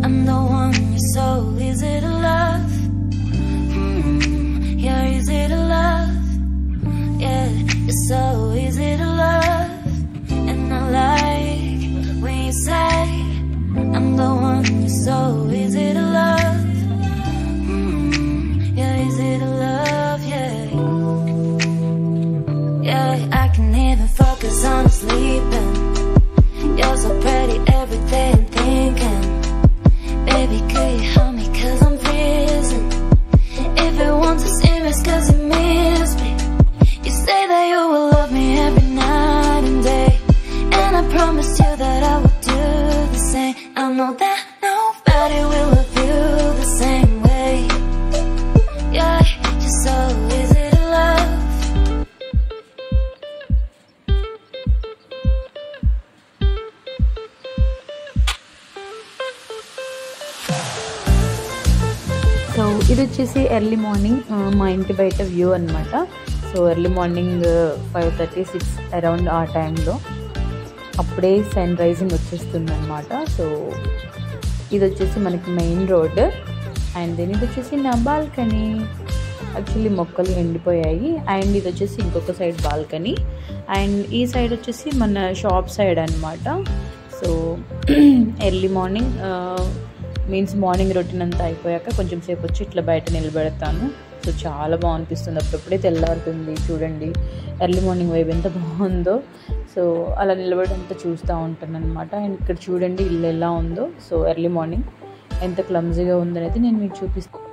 I'm the one you're so easy to love. You're easy to love. Yeah, you're so easy to love. And I like when you say I'm the one you're so easy to love. You're easy to love, yeah. Yeah, I can even focus on sleeping. You're so pretty every day I'm thinking, baby, could you help me cause I'm freezing. If you want to see me it's cause you miss me. You say that you will love me every night and day, and I promise you that I will do the same. I know that nobody will love you the same way. Yeah, you're so easy to love. So ఇది వచ్చేసి early morning మా ఇంటి బయట view అనమాట. So early morning 5:36 around ఆ టైంలో అప్పుడే sun rising వచ్చేస్తుంది అనమాట. సో ఇది వచ్చేసి మనకి మెయిన్ రోడ్, అండ్ దెన్ ఇది వచ్చేసి నా బాల్కనీ. యాక్చువల్లీ మొక్కలు ఎండిపోయాయి, అండ్ ఇది వచ్చేసి ఇంకొక సైడ్ బాల్కనీ, అండ్ ఈ సైడ్ వచ్చేసి మన షాప్ సైడ్ అనమాట. So early morning means morning routine అంతా అయిపోయాక కొంచెం సేపు వచ్చి ఇట్లా బయట నిలబెడతాను. సో చాలా బాగా అనిపిస్తుంది. అప్పుడప్పుడే తెల్లారుతుంది చూడండి, ఎర్లీ మార్నింగ్ వైబ్ ఎంత బాగుందో. సో అలా నిలబడంతా చూస్తూ ఉంటాను అనమాట. అండ్ ఇక్కడ చూడండి ఇల్లు ఎలా ఉందో. సో ఎర్లీ మార్నింగ్ ఎంత క్లమ్జీగా ఉందనేది నేను మీకు చూపిస్తాను.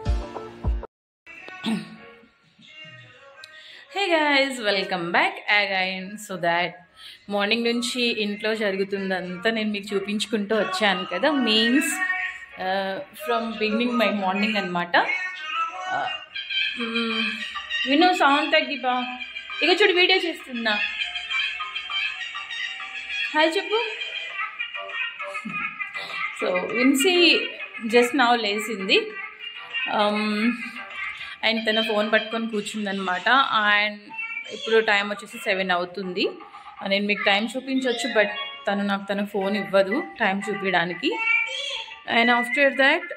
Hey guys, welcome back again. So that morning నుంచి ఇంట్లో జరుగుతుందంతా నేను మీకు చూపించుకుంటూ వచ్చాను కదా. Means from beginning my morning అనమాట. విను సౌండ్ తగ్గిపా. ఇక చూడు వీడియో చేస్తున్నా. హాయ్ చెప్పు. సో విన్సీ జస్ట్ నౌ లేసింది, అండ్ తన ఫోన్ పట్టుకొని కూర్చుందనమాట. అండ్ ఇప్పుడు టైం వచ్చేసి 7 అవుతుంది. నేను మీకు టైం చూపించవచ్చు, బట్ తన ఫోన్ ఇవ్వదు టైం చూపించడానికి. అండ్ ఆఫ్టర్ దాట్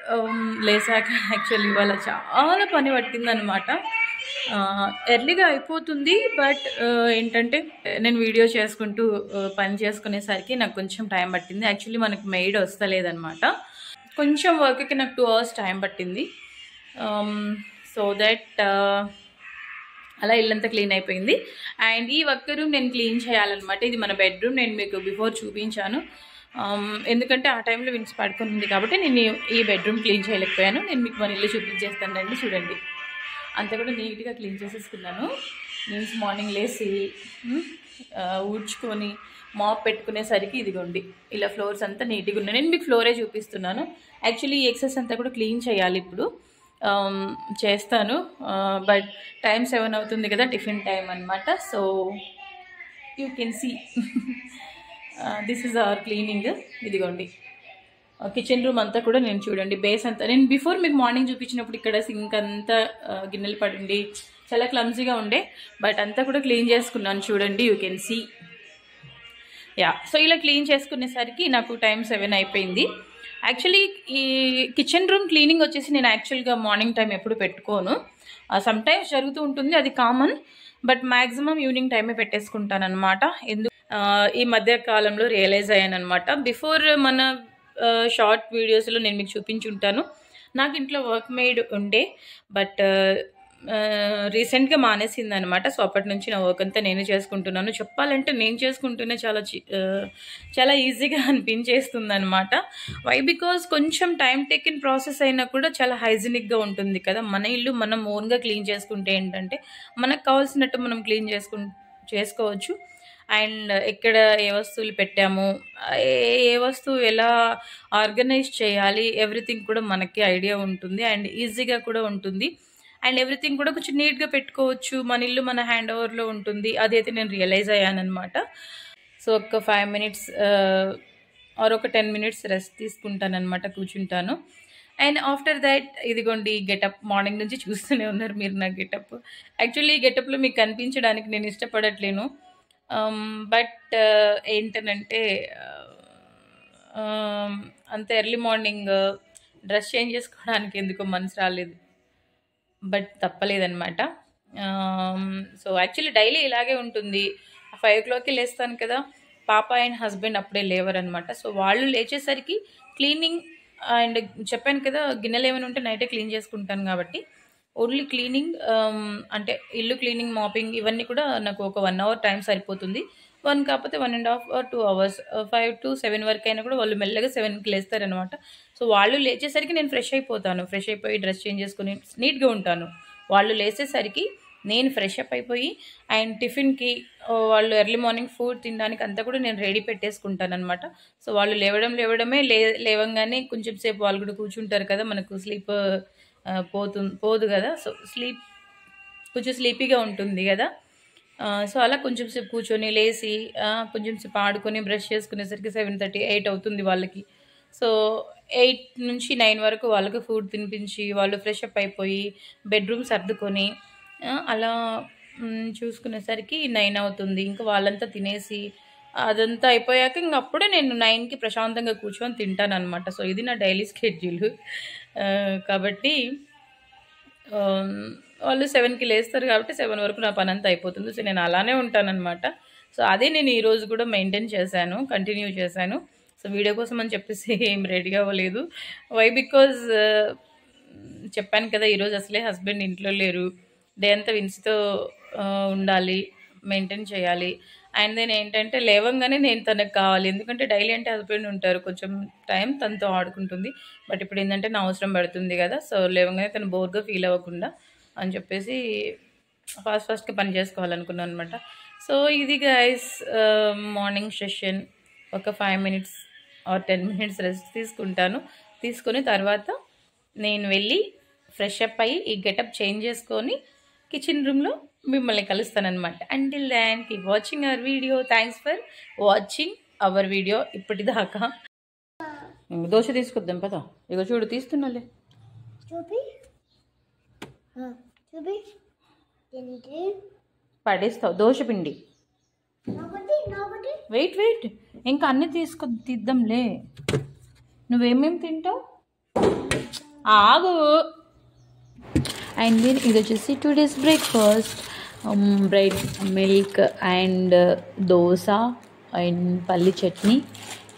లేసాక యాక్చువల్లీ ఇవాళ చాలా పని పట్టిందనమాట. ఎర్లీగా అయిపోతుంది, బట్ ఏంటంటే నేను వీడియో చేసుకుంటూ పని చేసుకునేసరికి నాకు కొంచెం టైం పట్టింది. యాక్చువల్లీ మనకి మెయిడ్ వస్తలేదనమాట. కొంచెం వర్క్కి నాకు 2 hours టైం పట్టింది. సో దట్ అలా ఇల్లంతా క్లీన్ అయిపోయింది. అండ్ ఈ వర్క్ రూమ్ నేను క్లీన్ చేయాలన్నమాట. ఇది మన బెడ్రూమ్. నేను మీకు బిఫోర్ చూపించాను, ఎందుకంటే ఆ టైంలో విన్స్ పడుకొని ఉంది కాబట్టి నేను ఈ బెడ్రూమ్ క్లీన్ చేయలేకపోయాను. నేను మీకు మన ఇల్లు చూపించేస్తాను రండి. చూడండి, అంతా కూడా నీట్గా క్లీన్ చేసేసుకున్నాను. మీన్స్ మార్నింగ్ లేసి ఊడ్చుకొని మాప్ పెట్టుకునేసరికి ఇదిగోండి ఇలా ఫ్లోర్స్ అంతా నీట్గా ఉన్నాయి. నేను మీకు ఫ్లోరే చూపిస్తున్నాను. యాక్చువల్లీ ఈ ఎక్సెస్ అంతా కూడా క్లీన్ చేయాలి, ఇప్పుడు చేస్తాను. బట్ టైం 7 అవుతుంది కదా, టిఫిన్ టైం అనమాట. So you can see this is our cleaning. ఇదిగోండి కిచెన్ రూమ్ అంతా కూడా నేను చూడండి బేస్ అంతా నేను బిఫోర్ మీకు మార్నింగ్ చూపించినప్పుడు ఇక్కడ సింక్ అంతా గిన్నెలు పడింది, చాలా క్లమ్జీగా ఉండే. బట్ అంతా కూడా క్లీన్ చేసుకున్నాను చూడండి, you can see. Yeah, so ఇలా క్లీన్ చేసుకునేసరికి నాకు టైం 7 అయిపోయింది. యాక్చువల్లీ ఈ కిచెన్ రూమ్ క్లీనింగ్ వచ్చేసి నేను యాక్చువల్గా మార్నింగ్ టైం ఎప్పుడు పెట్టుకోను. సమ్టైమ్స్ జరుగుతూ ఉంటుంది, అది కామన్. బట్ మ్యాక్సిమం ఈవినింగ్ టైమే పెట్టేసుకుంటాను అనమాట. ఈ మధ్య కాలంలో రియలైజ్ అయ్యాను అనమాట. బిఫోర్ మన షార్ట్ వీడియోస్లో నేను మీకు చూపించుంటాను. నాకు ఇంట్లో వర్క్ మేడ్ ఉండే, బట్ రీసెంట్గా మానేసింది అనమాట. సో అప్పటి నుంచి నా వర్క్ అంతా నేనే చేసుకుంటున్నాను. చెప్పాలంటే నేను చేసుకుంటూనే చాలా ఈజీగా అనిపించేస్తుంది అనమాట. వై బికాజ్ కొంచెం టైం టేకిన్ ప్రాసెస్ అయినా కూడా చాలా హైజీనిక్గా ఉంటుంది కదా. మన ఇల్లు మనం ఓన్గా క్లీన్ చేసుకుంటే ఏంటంటే మనకు కావాల్సినట్టు మనం క్లీన్ చేసుకోవచ్చు. అండ్ ఎక్కడ ఏ వస్తువులు పెట్టాము, ఏ వస్తువు ఎలా ఆర్గనైజ్ చేయాలి, ఎవ్రీథింగ్ కూడా మనకి ఐడియా ఉంటుంది. అండ్ ఈజీగా కూడా ఉంటుంది. అండ్ ఎవ్రీథింగ్ కూడా కొంచెం నీట్గా పెట్టుకోవచ్చు. మన ఇల్లు మన హ్యాండ్ ఓవర్లో ఉంటుంది. అదైతే నేను రియలైజ్ అయ్యానమాట. సో ఒక 5 minutes ఆర్ ఒక 10 minutes రెస్ట్ తీసుకుంటానమాట, కూర్చుంటాను. అండ్ ఆఫ్టర్ దాట్ ఇదిగోండి గెటప్. మార్నింగ్ నుంచి చూస్తూనే ఉన్నారు మీరు నా గెటప్. యాక్చువల్లీ ఈ గెటప్లో మీకు కనిపించడానికి నేను ఇష్టపడట్లేను. బట్ ఏంటనంటే అంత ఎర్లీ మార్నింగ్ డ్రెస్ చేంజ్ చేసుకోవడానికి ఎందుకో మనసు రాలేదు, బట్ తప్పలేదన్నమాట. సో యాక్చువల్లీ డైలీ ఇలాగే ఉంటుంది. 5 o'clockకి లేస్తాను కదా, పాప అండ్ హస్బెండ్ అప్పుడే లేవరనమాట. సో వాళ్ళు లేచేసరికి క్లీనింగ్ అండ్ చెప్పాను కదా, గిన్నెలు ఏమైనా ఉంటే నైటే క్లీన్ చేసుకుంటాను కాబట్టి ఓన్లీ క్లీనింగ్, అంటే ఇల్లు క్లీనింగ్, మాపింగ్ ఇవన్నీ కూడా నాకు ఒక 1 hour టైం సరిపోతుంది. 1 కాకపోతే 1.5 or 2 hours, 5 to 7 వరకు అయినా కూడా వాళ్ళు మెల్లగా 7కి లేస్తారనమాట. సో వాళ్ళు లేచేసరికి నేను ఫ్రెష్ అయిపోతాను. ఫ్రెష్ అయిపోయి డ్రెస్ చేంజ్ చేసుకుని నీట్గా ఉంటాను. వాళ్ళు లేచేసరికి నేను ఫ్రెష్ అప్ అయిపోయి అండ్ టిఫిన్కి వాళ్ళు ఎర్లీ మార్నింగ్ ఫుడ్ తినడానికి అంతా కూడా నేను రెడీ పెట్టేసుకుంటాను అనమాట. సో వాళ్ళు లేవడమే లేవంగానే కొంచెం సేపు వాళ్ళు కూడా కూర్చుంటారు కదా, మనకు స్లీప్ పోదు కదా. సో కొంచెం స్లీపీగా ఉంటుంది కదా. సో అలా కొంచెం సేపు కూర్చొని లేచి కొంచెం సేపు ఆడుకొని బ్రష్ చేసుకునేసరికి 7:30, 8 అవుతుంది వాళ్ళకి. సో 8 నుంచి 9 వరకు వాళ్ళకి ఫుడ్ తినిపించి వాళ్ళు ఫ్రెష్ అప్ అయిపోయి బెడ్రూమ్ సర్దుకొని అలా చూసుకునేసరికి 9 అవుతుంది. ఇంకా వాళ్ళంతా తినేసి అదంతా అయిపోయాక ఇంక అప్పుడే నేను 9కి ప్రశాంతంగా కూర్చొని తింటాను అనమాట. సో ఇది నా డైలీ స్కెడ్యూల్. కాబట్టి వాళ్ళు 7కి లేస్తారు కాబట్టి 7 వరకు నా పని అంతా అయిపోతుంది. సో నేను అలానే ఉంటానన్నమాట. సో అదే నేను ఈరోజు కూడా మెయింటైన్ చేశాను, కంటిన్యూ చేశాను. సో వీడియో కోసం అని చెప్పేసి ఏం రెడీ అవ్వలేదు. వై బికాజ్ చెప్పాను కదా, ఈరోజు అసలే హస్బెండ్ ఇంట్లో లేరు. డే అంతా విన్స్తో ఉండాలి, మెయింటైన్ చేయాలి. అండ్ దెన్ ఏంటంటే లేవంగానే నేను తనకు కావాలి, ఎందుకంటే డైలీ అంటే హస్బెండ్ ఉంటారు, కొంచెం టైం తనతో ఆడుకుంటుంది. బట్ ఇప్పుడు ఏంటంటే నా అవసరం పడుతుంది కదా. సో లేవంగానే తను బోర్గా ఫీల్ అవ్వకుండా అని చెప్పేసి ఫాస్ట్గా పని చేసుకోవాలనుకున్నాను అనమాట. సో ఇది గైస్ మార్నింగ్ సెషన్. ఒక 5 minutes or 10 minutes రెస్ట్ తీసుకొని తర్వాత నేను వెళ్ళి ఫ్రెష్ అప్ అయ్యి ఈ గెటప్ చేంజ్ చేసుకొని కిచెన్ రూమ్లో మిమ్మల్ని కలుస్తానమాట. Until then keep watching our video. Thanks for watching our video ఇప్పటిదాకా. దోశ తీసుకొద్దాం పదా. ఇక చూడు తీస్తున్నాలే, పడేస్తావు దోశ పిండి. వెయిట్ ఇంకా అన్నీ తీద్దాంలే. నువ్వేమేమి తింటావు ఆగు. అండ్ దెన్ ఇది వచ్చేసి today's breakfast, bread, milk and dosa and పల్లి చట్నీ.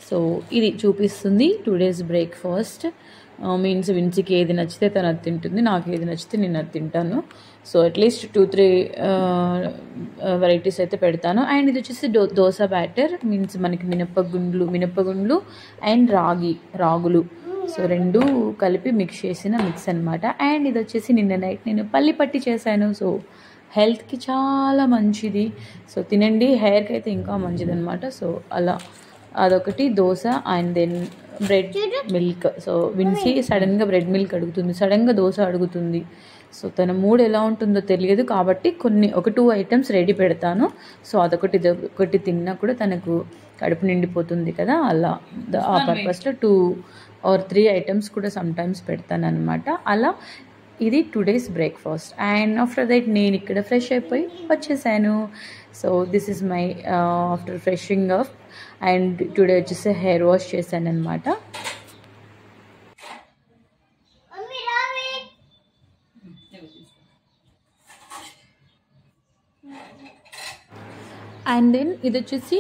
సో ఇది చూపిస్తుంది టుడేస్ బ్రేక్ఫాస్ట్. మీన్స్ విన్సీకి ఏది నచ్చితే తను అది తింటుంది, నాకు ఏది నచ్చితే నేను అది తింటాను. సో అట్లీస్ట్ 2-3 వెరైటీస్ అయితే పెడతాను. అండ్ ఇది వచ్చేసి దోశ బ్యాటర్, మీన్స్ మనకి మినపగుండ్లు అండ్ రాగులు, సో 2 కలిపి మిక్స్ అనమాట. అండ్ ఇది వచ్చేసి నిన్న నైట్ నేను పల్లి పట్టి చేశాను. సో హెల్త్కి చాలా మంచిది. సో తినండి, హెయిర్కి అయితే ఇంకా మంచిది అనమాట. సో అలా అదొకటి dosa. And then bread, milk. So విన్సీ సడన్గా బ్రెడ్ మిల్క్ అడుగుతుంది, సడన్గా దోశ అడుగుతుంది. సో తన మూడ్ ఎలా ఉంటుందో తెలియదు కాబట్టి ఒక 2 items రెడీ పెడతాను. సో అదొకటి తిన్నా కూడా తనకు కడుపు నిండిపోతుంది కదా, అలా ఆ పర్పస్లో 2 or 3 items కూడా సమ్టైమ్స్ పెడతాను అనమాట. అలా ఇది today's breakfast. And after that నేను ఇక్కడ ఫ్రెష్ అయిపోయి వచ్చేసాను. So this is my after freshing up. And today వచ్చేసి హెయిర్ వాష్ చేశాను అనమాట. అండ్ దెన్ ఇది వచ్చేసి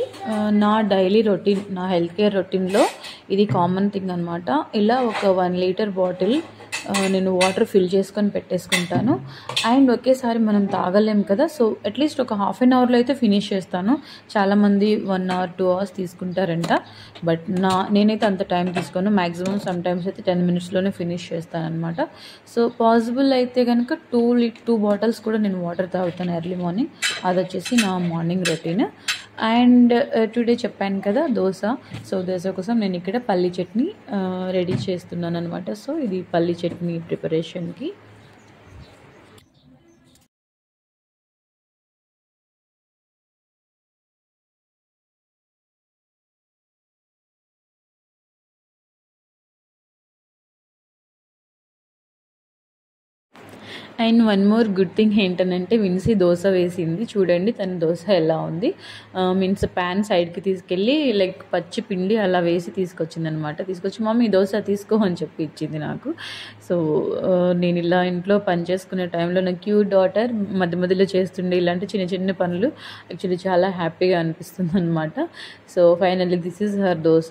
నా డైలీ రొటీన్, నా హెల్త్ కేర్ రొటీన్లో ఇది కామన్ థింగ్ అనమాట. ఇలా ఒక 1 liter బాటిల్ నేను వాటర్ ఫిల్ చేసుకొని పెట్టేసుకుంటాను. అండ్ ఒకేసారి మనం తాగలేం కదా, సో అట్లీస్ట్ ఒక 1/2 hourలో అయితే ఫినిష్ చేస్తాను. చాలామంది 1 hour 2 hours తీసుకుంటారంట, బట్ నేనైతే అంత టైం తీసుకోను. మ్యాక్సిమం సమ్టైమ్స్ అయితే 10 minutesలోనే ఫినిష్ చేస్తాను అనమాట. సో పాసిబుల్ అయితే కనుక 2 bottles కూడా నేను వాటర్ తాగుతాను ఎర్లీ మార్నింగ్. అది వచ్చేసి నా మార్నింగ్ రొటీన్. అండ్ టుడే చెప్పాను కదా దోశ. సో దోశ కోసం నేను ఇక్కడ పల్లి చట్నీ రెడీ చేస్తున్నాను అనమాట. సో ఇది పల్లి చట్నీ ప్రిపరేషన్కి. And one more good thing ఏంటనంటే విన్సీ దోశ వేసింది. చూడండి తన దోశ ఎలా ఉంది. మీన్స్ ప్యాన్ సైడ్కి తీసుకెళ్ళి లైక్ పచ్చి పిండి అలా వేసి తీసుకొచ్చింది అనమాట. తీసుకొచ్చి మమ్మీ దోశ తీసుకో అని చెప్పి ఇచ్చింది నాకు. సో నేను ఇలా ఇంట్లో పని చేసుకునే టైంలో నా క్యూట్ డాటర్ మధ్య మధ్యలో చేస్తుండే ఇలాంటి చిన్న చిన్న పనులు యాక్చువల్లీ చాలా హ్యాపీగా అనిపిస్తుంది అనమాట. So finally this is her dosa.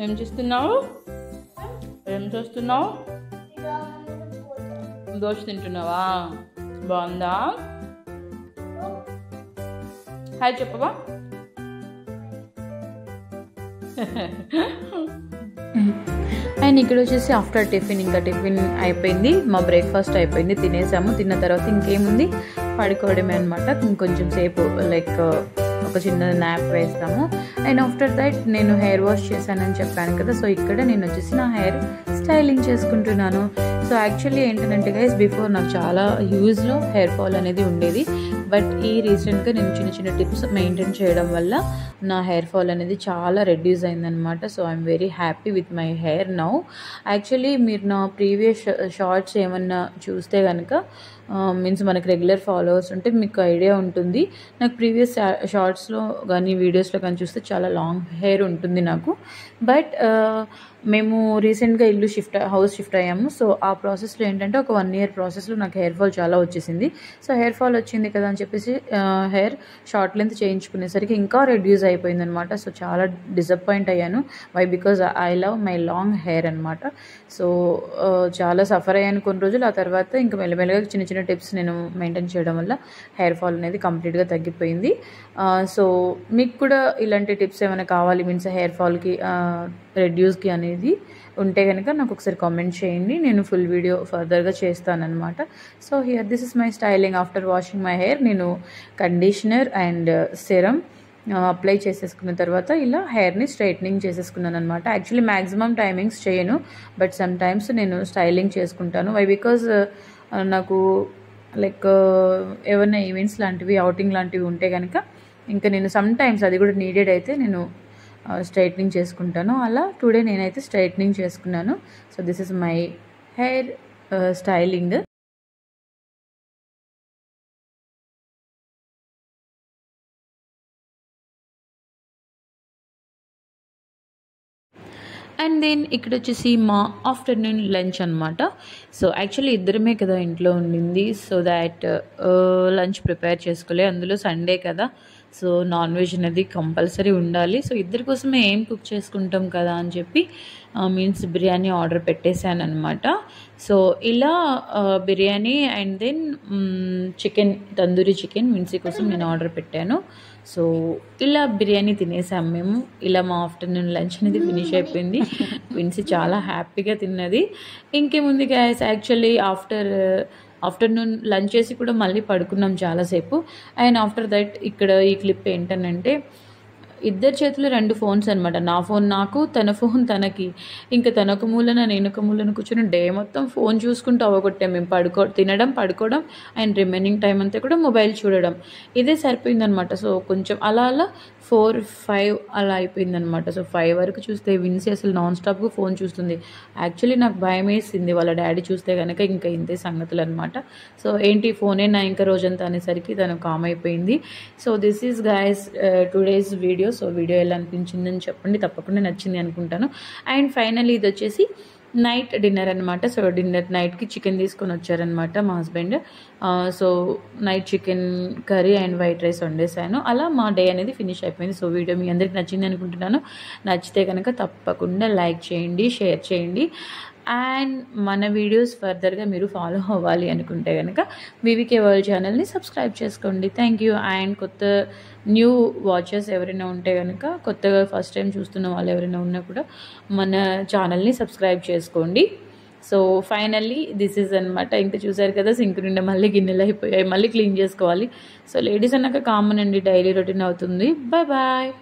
ఏం చేస్తున్నావు? ఏం చేస్తున్నావు? దోశ తింటున్నావా? బాగుందా? హాయ్ చెప్పవా? అండ్ ఇక్కడ వచ్చేసి ఆఫ్టర్ టిఫిన్, ఇంకా టిఫిన్ అయిపోయింది, మా బ్రేక్ఫాస్ట్ అయిపోయింది, తినేసాము. తిన్న తర్వాత ఇంకేముంది, పడుకోవడమే అనమాట. ఇంకొంచెం సేపు లైక్ ఒక చిన్న న్యాప్ వేస్తాము. అండ్ ఆఫ్టర్ దట్ నేను హెయిర్ వాష్ చేశానని చెప్పాను కదా, సో ఇక్కడ నేను వచ్చేసి నా హెయిర్ స్టైలింగ్ చేసుకుంటున్నాను. సో యాక్చువల్లీ ఏంటంటే గైస్, బిఫోర్ నాకు చాలా హ్యూజ్లో హెయిర్ ఫాల్ అనేది ఉండేది. బట్ ఈ రీసెంట్గా నేను చిన్న చిన్న టిప్స్ మెయింటైన్ చేయడం వల్ల నా హెయిర్ ఫాల్ అనేది చాలా రెడ్యూస్ అయిందనమాట. So I'm very happy with my hair now. Actually మీరు నా ప్రీవియస్ షార్ట్స్ ఏమన్నా చూస్తే కనుక మీన్స్ మనకి రెగ్యులర్ ఫాలోవర్స్ ఉంటే మీకు ఐడియా ఉంటుంది. నాకు ప్రీవియస్ షార్ట్స్లో కానీ వీడియోస్లో కానీ చూస్తే చాలా లాంగ్ హెయిర్ ఉంటుంది నాకు. బట్ మేము రీసెంట్గా హౌస్ షిఫ్ట్ అయ్యాము. సో ఆ ప్రాసెస్లో ఏంటంటే ఒక 1 year ప్రాసెస్లో నాకు హెయిర్ ఫాల్ చాలా వచ్చేసింది. సో హెయిర్ ఫాల్ వచ్చింది కదా అని చెప్పేసి హెయిర్ షార్ట్ లెంత్ చేయించుకునేసరికి ఇంకా రెడ్యూస్ అయిపోయింది అనమాట. సో చాలా డిసప్పాయింట్ అయ్యాను. Why? Because I love my long hair అనమాట. సో చాలా సఫర్ అయ్యాను కొన్ని రోజులు. ఆ తర్వాత ఇంకా మెల్లమెల్లగా చిన్న చిన్న టిప్స్ నేను మెయింటైన్ చేయడం వల్ల హెయిర్ ఫాల్ అనేది కంప్లీట్గా తగ్గిపోయింది. సో మీకు కూడా ఇలాంటి టిప్స్ ఏమైనా కావాలి, మీన్స్ హెయిర్ ఫాల్కి రెడ్యూస్కి అనేది ఉంటే కనుక నాకు ఒకసారి కామెంట్ చేయండి. నేను ఫుల్ వీడియో ఫర్దర్గా చేస్తానన్నమాట. So here this is my styling after washing my hair. నేను కండిషనర్ అండ్ సెరమ్ అప్లై చేసేసుకున్న తర్వాత ఇలా హెయిర్ని స్ట్రైట్నింగ్ చేసేసుకున్నాను అనమాట. యాక్చువల్లీ మ్యాక్సిమం టైమింగ్స్ చేయను, బట్ సమ్ టైమ్స్ నేను స్టైలింగ్ చేసుకుంటాను. వై? బికాజ్ నాకు లైక్ ఏమైనా ఈవెంట్స్ లాంటివి, అవుటింగ్ లాంటివి ఉంటే కనుక ఇంకా నేను సమ్ టైమ్స్ అది కూడా నీడెడ్ అయితే నేను స్ట్రైట్నింగ్ చేసుకుంటాను. అలా టుడే నేనైతే స్ట్రైట్నింగ్ చేసుకున్నాను. So this is my hair styling. And then ఇక్కడ వచ్చేసి మా ఆఫ్టర్నూన్ లంచ్ అనమాట. సో యాక్చువల్లీ ఇద్దరమే కదా ఇంట్లో ఉండింది. సో దాట్ లంచ్ ప్రిపేర్ చేసుకోలే. అందులో సండే కదా, సో నాన్ వెజ్ అనేది కంపల్సరీ ఉండాలి. సో ఇద్దరి కోసమే ఏం కుక్ చేసుకుంటాం కదా అని చెప్పి మీన్స్ బిర్యానీ ఆర్డర్ పెట్టేశాను అనమాట. సో ఇలా biryani and then chicken, tandoori chicken విన్సీ కోసం నేను ఆర్డర్ పెట్టాను. సో ఇలా బిర్యానీ తినేసాము మేము. ఇలా మా ఆఫ్టర్నూన్ లంచ్ అనేది ఫినిష్ అయిపోయింది. విన్సీ చాలా హ్యాపీగా తిన్నది. ఇంకేముంది గ్యాస్, యాక్చువల్లీ ఆఫ్టర్నూన్ లంచ్ చేసి కూడా మళ్ళీ పడుకున్నాం చాలాసేపు. అండ్ ఆఫ్టర్ దట్ ఇక్కడ ఈ క్లిప్ ఏంటనంటే ఇద్దరి చేతులు 2 phones అనమాట. నా ఫోన్ నాకు, తన ఫోన్ తనకి. ఇంకా తనొక మూలన నేను ఒక మూలన కూర్చొని డే మొత్తం ఫోన్ చూసుకుంటూ అవ్వగొట్టాం మేము. తినడం, పడుకోవడం అండ్ రిమైనింగ్ టైం అంతా కూడా మొబైల్ చూడడం, ఇదే సరిపోయిందనమాట. సో కొంచెం అలా 4, 5 అలా అయిపోయిందనమాట. సో 5 వరకు చూస్తే విన్సీ అసలు నాన్ స్టాప్గా ఫోన్ చూస్తుంది. యాక్చువల్లీ నాకు భయం వేసింది వాళ్ళ డాడీ చూస్తే కనుక ఇంకా ఇంతే సంగతులు అనమాట. సో ఏంటి ఫోనేనా ఇంకా రోజంతా అనేసరికి తను కామ్ అయిపోయింది. So this is guys today's video. So video ఎలా అనిపించిందని చెప్పండి, తప్పకుండా నచ్చింది అనుకుంటాను. అండ్ ఫైనల్లీ ఇది వచ్చేసి నైట్ డిన్నర్ అనమాట. సో నైట్కి చికెన్ తీసుకొని వచ్చారనమాట మా husband. So night chicken curry and white rice వండేసాను. అలా మా డే అనేది ఫినిష్ అయిపోయింది. సో వీడియో మీ అందరికి నచ్చింది అనుకుంటున్నాను. నచ్చితే కనుక తప్పకుండా లైక్ చేయండి, షేర్ చేయండి. అండ్ మన వీడియోస్ ఫర్దర్గా మీరు ఫాలో అవ్వాలి అనుకుంటే కనుక వివికే వరల్డ్ ఛానల్ని సబ్స్క్రైబ్ చేసుకోండి. Thank you. అండ్ కొత్త న్యూ వాచర్స్ ఎవరైనా ఉంటే కనుక, కొత్తగా ఫస్ట్ టైం చూస్తున్న వాళ్ళు ఎవరైనా ఉన్నా కూడా మన ఛానల్ని సబ్స్క్రైబ్ చేసుకోండి. సో ఫైనల్లీ దిస్ ఈజ్ అనమాట. ఇంకా చూసారు కదా, సింక్ నిండా మళ్ళీ గిన్నెలు అయిపోయాయి, మళ్ళీ క్లీన్ చేసుకోవాలి. సో లేడీస్ అన్నాక కామన్ అండి, డైలీ రొటీన్ అవుతుంది. Bye bye.